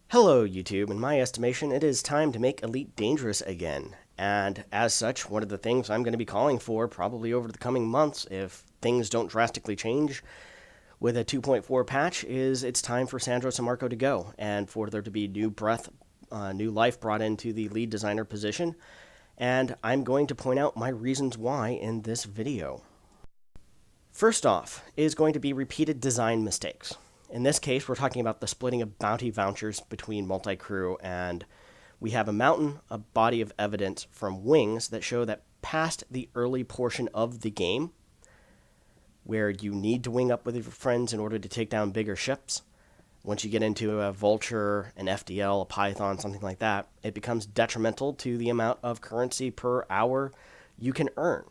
Hello, YouTube. In my estimation, it is time to make Elite dangerous again. And as such, one of the things I'm going to be calling for probably over the coming months, if things don't drastically change with a 2.4 patch, is it's time for Sandros and Marco to go and for there to be new life brought into the lead designer position. And I'm going to point out my reasons why in this video. First off is going to be repeated design mistakes. In this case, we're talking about the splitting of bounty vouchers between multi-crew, and we have a body of evidence from Wings that show that past the early portion of the game, where you need to wing up with your friends in order to take down bigger ships, once you get into a Vulture, an FDL, a Python, something like that, it becomes detrimental to the amount of currency per hour you can earn.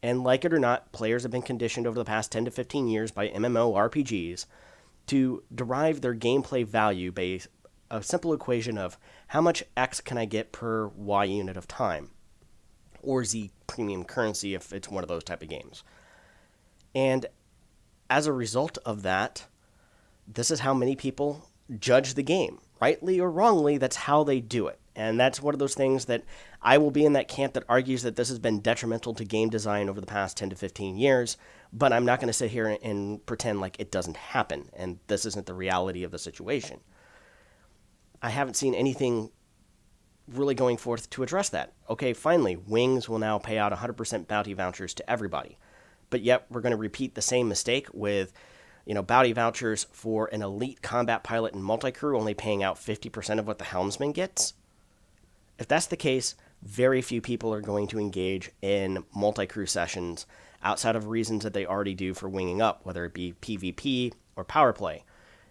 And like it or not, players have been conditioned over the past 10 to 15 years by MMORPGs to derive their gameplay value based a simple equation of how much X can I get per Y unit of time, or Z premium currency if it's one of those type of games. And as a result of that, this is how many people judge the game. Rightly or wrongly, that's how they do it. And that's one of those things that I will be in that camp that argues that this has been detrimental to game design over the past 10 to 15 years, but I'm not going to sit here and pretend like it doesn't happen, and this isn't the reality of the situation. I haven't seen anything really going forth to address that. Okay, finally, Wings will now pay out 100% bounty vouchers to everybody, but yet we're going to repeat the same mistake with bounty vouchers for an elite combat pilot and multi-crew only paying out 50% of what the helmsman gets. If that's the case, very few people are going to engage in multi-crew sessions outside of reasons that they already do for winging up, whether it be PvP or power play.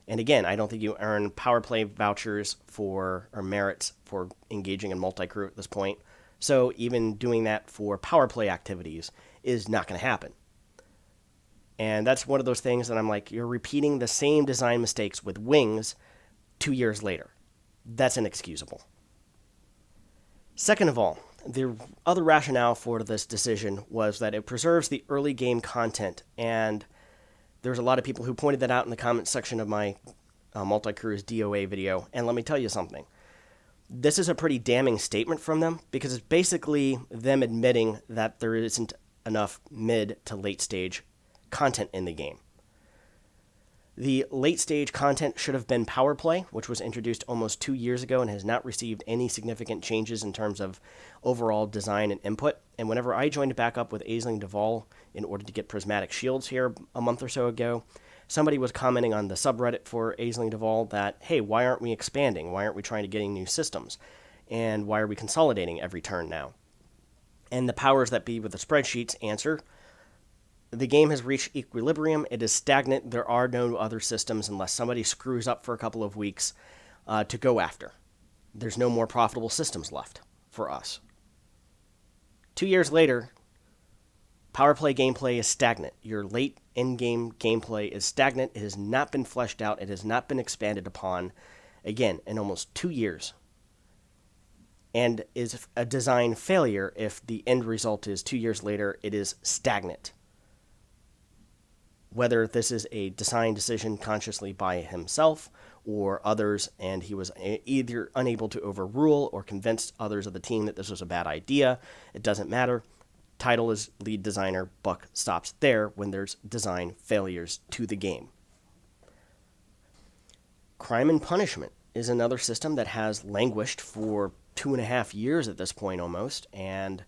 And again, I don't think you earn power play vouchers or merits for engaging in multi-crew at this point. So even doing that for power play activities is not going to happen. And that's one of those things that I'm like, you're repeating the same design mistakes with Wings 2 years later. That's inexcusable. Second of all, the other rationale for this decision was that it preserves the early game content, and there's a lot of people who pointed that out in the comment section of my Multi-Crew's DOA video, and let me tell you something. This is a pretty damning statement from them, because it's basically them admitting that there isn't enough mid to late stage content in the game. The late stage content should have been Power Play, which was introduced almost 2 years ago and has not received any significant changes in terms of overall design and input. And whenever I joined back up with Aisling Duval in order to get prismatic shields here a month or so ago, somebody was commenting on the subreddit for Aisling Duval that, hey, why aren't we expanding? Why aren't we trying to get new systems? And why are we consolidating every turn now? And the powers that be with the spreadsheets answer, the game has reached equilibrium. It is stagnant. There are no other systems unless somebody screws up for a couple of weeks to go after. There's no more profitable systems left for us. 2 years later, power play gameplay is stagnant. Your late in-game gameplay is stagnant. It has not been fleshed out. It has not been expanded upon, again, in almost 2 years. And is a design failure if the end result is 2 years later, it is stagnant. Whether this is a design decision consciously by himself or others, and he was either unable to overrule or convince others of the team that this was a bad idea, it doesn't matter. Title is lead designer, buck stops there when there's design failures to the game. Crime and Punishment is another system that has languished for 2.5 years at this point almost, and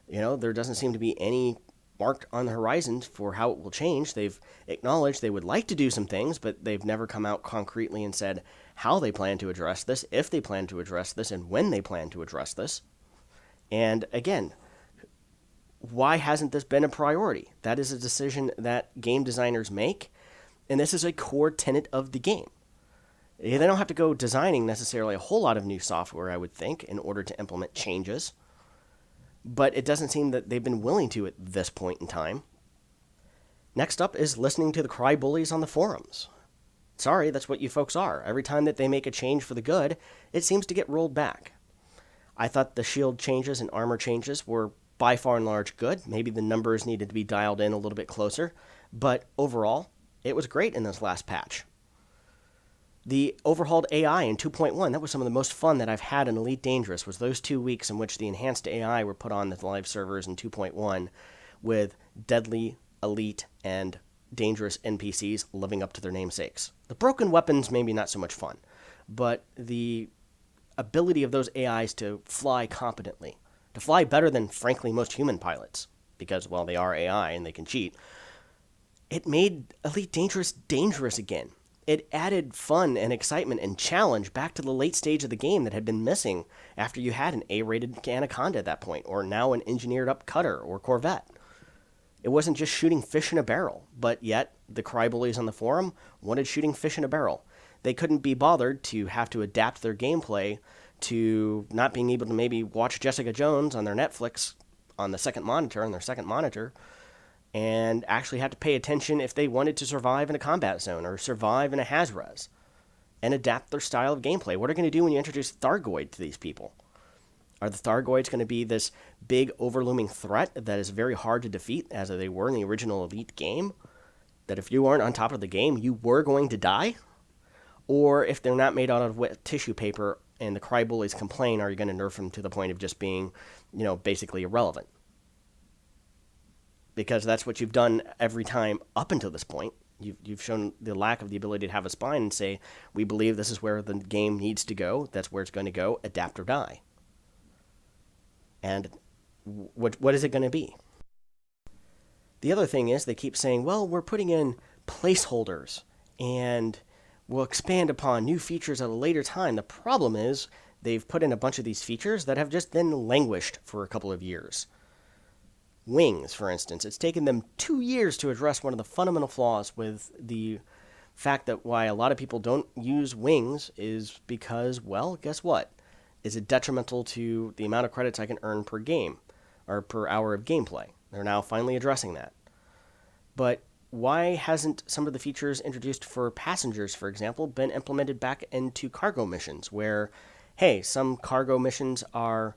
there doesn't seem to be any marked on the horizon for how it will change. They've acknowledged they would like to do some things, but they've never come out concretely and said how they plan to address this, if they plan to address this, and when they plan to address this. And again, why hasn't this been a priority? That is a decision that game designers make, and this is a core tenet of the game. They don't have to go designing necessarily a whole lot of new software, I would think, in order to implement changes. But it doesn't seem that they've been willing to at this point in time. Next up is listening to the cry bullies on the forums. Sorry, that's what you folks are. Every time that they make a change for the good, it seems to get rolled back. I thought the shield changes and armor changes were by far and large good. Maybe the numbers needed to be dialed in a little bit closer, but overall, it was great in this last patch. The overhauled AI in 2.1, that was some of the most fun that I've had in Elite Dangerous, was those 2 weeks in which the enhanced AI were put on the live servers in 2.1 with deadly, elite, and dangerous NPCs living up to their namesakes. The broken weapons, maybe not so much fun, but the ability of those AIs to fly competently, to fly better than, frankly, most human pilots, because, well, they are AI and they can cheat, it made Elite Dangerous dangerous again. It added fun and excitement and challenge back to the late stage of the game that had been missing after you had an A-rated Anaconda at that point, or now an engineered up cutter or Corvette. It wasn't just shooting fish in a barrel, but yet the crybabies on the forum wanted shooting fish in a barrel. They couldn't be bothered to have to adapt their gameplay to not being able to maybe watch Jessica Jones on their Netflix on their second monitor, and actually have to pay attention if they wanted to survive in a combat zone or survive in a Haz-Res and adapt their style of gameplay. What are you going to do when you introduce Thargoid to these people? Are the Thargoids going to be this big overlooming threat that is very hard to defeat, as they were in the original Elite game? That if you weren't on top of the game, you were going to die? Or if they're not made out of wet tissue paper and the crybullies complain, are you going to nerf them to the point of just being, basically irrelevant? Because that's what you've done every time up until this point. You've shown the lack of the ability to have a spine and say, we believe this is where the game needs to go, that's where it's going to go, adapt or die. And what is it going to be? The other thing is they keep saying, well, we're putting in placeholders and we'll expand upon new features at a later time. The problem is they've put in a bunch of these features that have just then languished for a couple of years. Wings, for instance. It's taken them 2 years to address one of the fundamental flaws with the fact that why a lot of people don't use wings is because, well, guess what? Is it detrimental to the amount of credits I can earn per game or per hour of gameplay? They're now finally addressing that. But why hasn't some of the features introduced for passengers, for example, been implemented back into cargo missions where, hey, some cargo missions are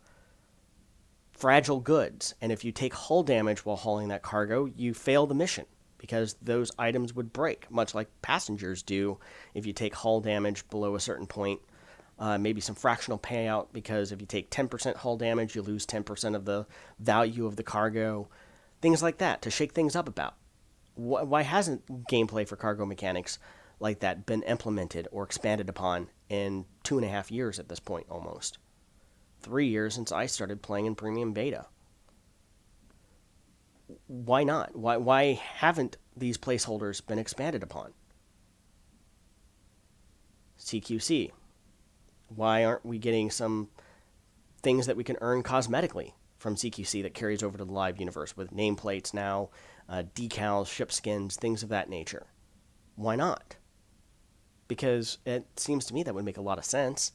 fragile goods, and if you take hull damage while hauling that cargo, you fail the mission because those items would break, much like passengers do if you take hull damage below a certain point. Maybe some fractional payout, because if you take 10% hull damage, you lose 10% of the value of the cargo. Things like that to shake things up about. Why hasn't gameplay for cargo mechanics like that been implemented or expanded upon in 2.5 years at this point almost? 3 years since I started playing in premium beta. Why not? Why haven't these placeholders been expanded upon? CQC. Why aren't we getting some things that we can earn cosmetically from CQC that carries over to the live universe with nameplates now, decals, ship skins, things of that nature? Why not? Because it seems to me that would make a lot of sense.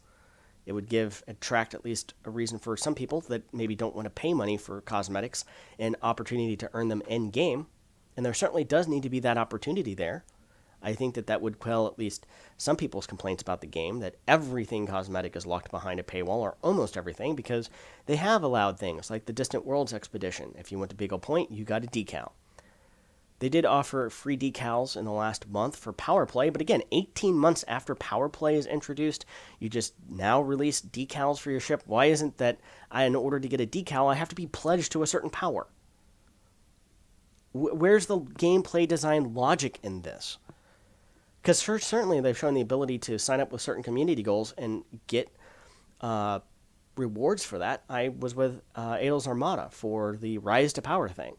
It would attract at least a reason for some people that maybe don't want to pay money for cosmetics an opportunity to earn them in-game. And there certainly does need to be that opportunity there. I think that would quell at least some people's complaints about the game, that everything cosmetic is locked behind a paywall, or almost everything, because they have allowed things like the Distant Worlds Expedition. If you went to Beagle Point, you got a decal. They did offer free decals in the last month for Power Play, but again, 18 months after Power Play is introduced, you just now release decals for your ship. Why isn't that in order to get a decal, I have to be pledged to a certain power? Where's the gameplay design logic in this? Because certainly they've shown the ability to sign up with certain community goals and get rewards for that. I was with Adel's Armada for the Rise to Power thing.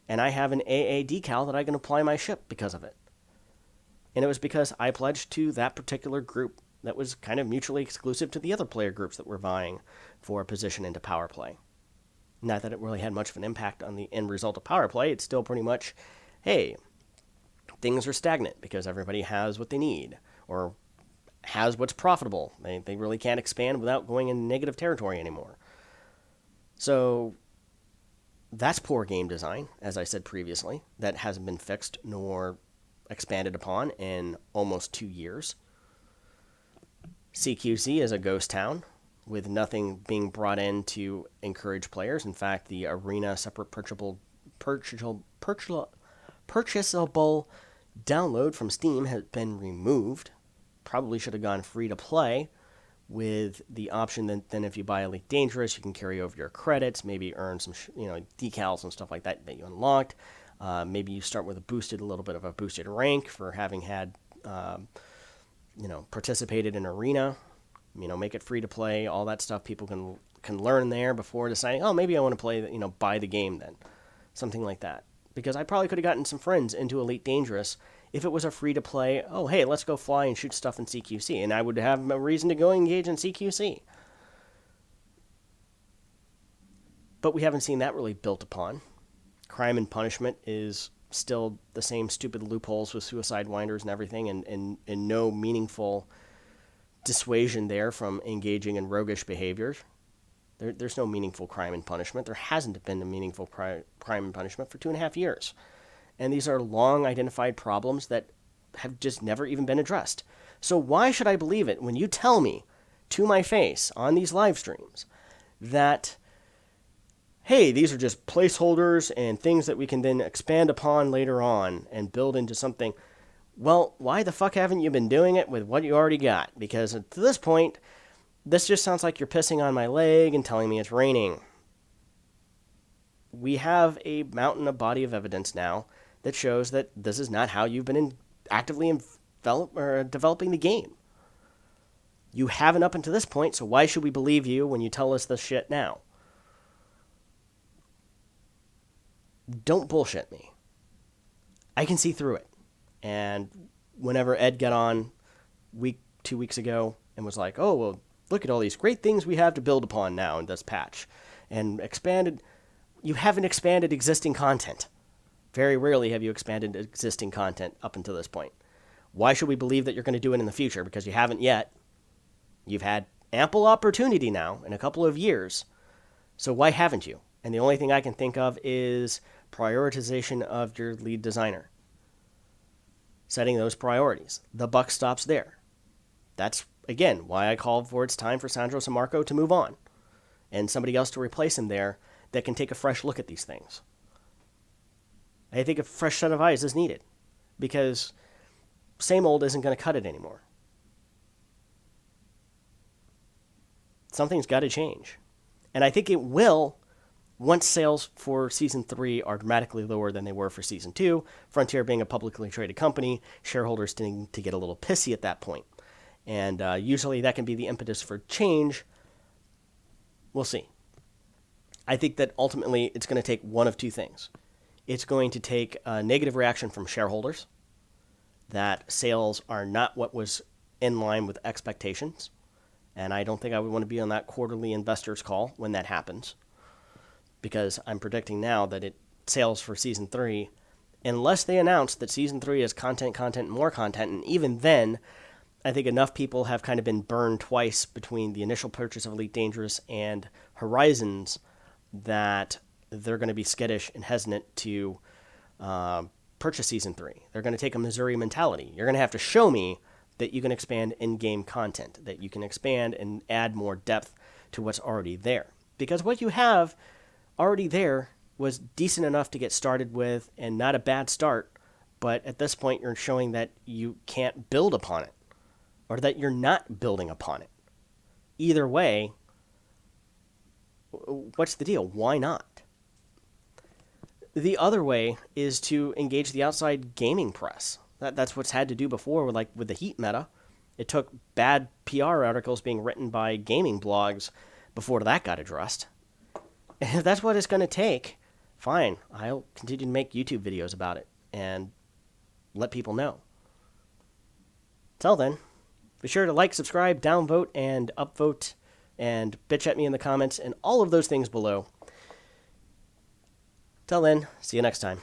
And I have an AA decal that I can apply my ship because of it. And it was because I pledged to that particular group that was kind of mutually exclusive to the other player groups that were vying for a position into Power Play. Not that it really had much of an impact on the end result of Power Play. It's still pretty much, hey, things are stagnant because everybody has what they need or has what's profitable. They really can't expand without going in negative territory anymore. So that's poor game design, as I said previously. That hasn't been fixed nor expanded upon in almost 2 years. CQC is a ghost town with nothing being brought in to encourage players. In fact, the arena separate purchasable download from Steam has been removed. probably should have gone free to play with the option that then if you buy Elite Dangerous, you can carry over your credits, maybe earn some decals and stuff like that that you unlocked. Maybe you start with a little bit of a boosted rank for having had participated in Arena. Make it free to play. All that stuff people can learn there before deciding, oh, maybe I want to play, buy the game then, something like that. Because I probably could have gotten some friends into Elite Dangerous if it was a free to play, oh, hey, let's go fly and shoot stuff in CQC. And I would have a reason to go engage in CQC. But we haven't seen that really built upon. Crime and punishment is still the same stupid loopholes with suicide winders and everything, and no meaningful dissuasion there from engaging in roguish behavior. There's no meaningful crime and punishment. There hasn't been a meaningful crime and punishment for 2.5 years. And these are long identified problems that have just never even been addressed. So why should I believe it when you tell me to my face on these live streams that, hey, these are just placeholders and things that we can then expand upon later on and build into something? Well, why the fuck haven't you been doing it with what you already got? Because to this point, this just sounds like you're pissing on my leg and telling me it's raining. We have a body of evidence now that shows that this is not how you've been actively developing the game. You haven't up until this point, so why should we believe you when you tell us this shit now? Don't bullshit me. I can see through it. And whenever Ed got on 2 weeks ago and was like, oh, well, look at all these great things we have to build upon now in this patch. And you haven't expanded existing content. Very rarely have you expanded existing content up until this point. Why should we believe that you're going to do it in the future? Because you haven't yet. You've had ample opportunity now in a couple of years. So why haven't you? And the only thing I can think of is prioritization of your lead designer. Setting those priorities. The buck stops there. That's, again, why I called for it's time for Sandro Sammarco to move on. And somebody else to replace him there that can take a fresh look at these things. I think a fresh set of eyes is needed. Because same old isn't going to cut it anymore. Something's got to change. And I think it will once sales for Season 3 are dramatically lower than they were for Season 2, Frontier being a publicly traded company, shareholders tending to get a little pissy at that point. And usually that can be the impetus for change. We'll see. I think that ultimately it's going to take one of two things. It's going to take a negative reaction from shareholders that sales are not what was in line with expectations. And I don't think I would want to be on that quarterly investors call when that happens. Because I'm predicting now that sales for Season 3, unless they announce that Season 3 is content, more content, and even then, I think enough people have kind of been burned twice between the initial purchase of Elite Dangerous and Horizons that they're going to be skittish and hesitant to purchase Season 3. They're going to take a Missouri mentality. You're going to have to show me that you can expand in-game content, that you can expand and add more depth to what's already there. Because what you have already there was decent enough to get started with and not a bad start, but at this point you're showing that you can't build upon it or that you're not building upon it. Either way, what's the deal? Why not? The other way is to engage the outside gaming press. That's what's had to do before with the Heat meta. It took bad PR articles being written by gaming blogs before that got addressed. And if that's what it's going to take, fine. I'll continue to make YouTube videos about it and let people know. Till then, be sure to like, subscribe, downvote, and upvote, and bitch at me in the comments, and all of those things below. Till then, see you next time.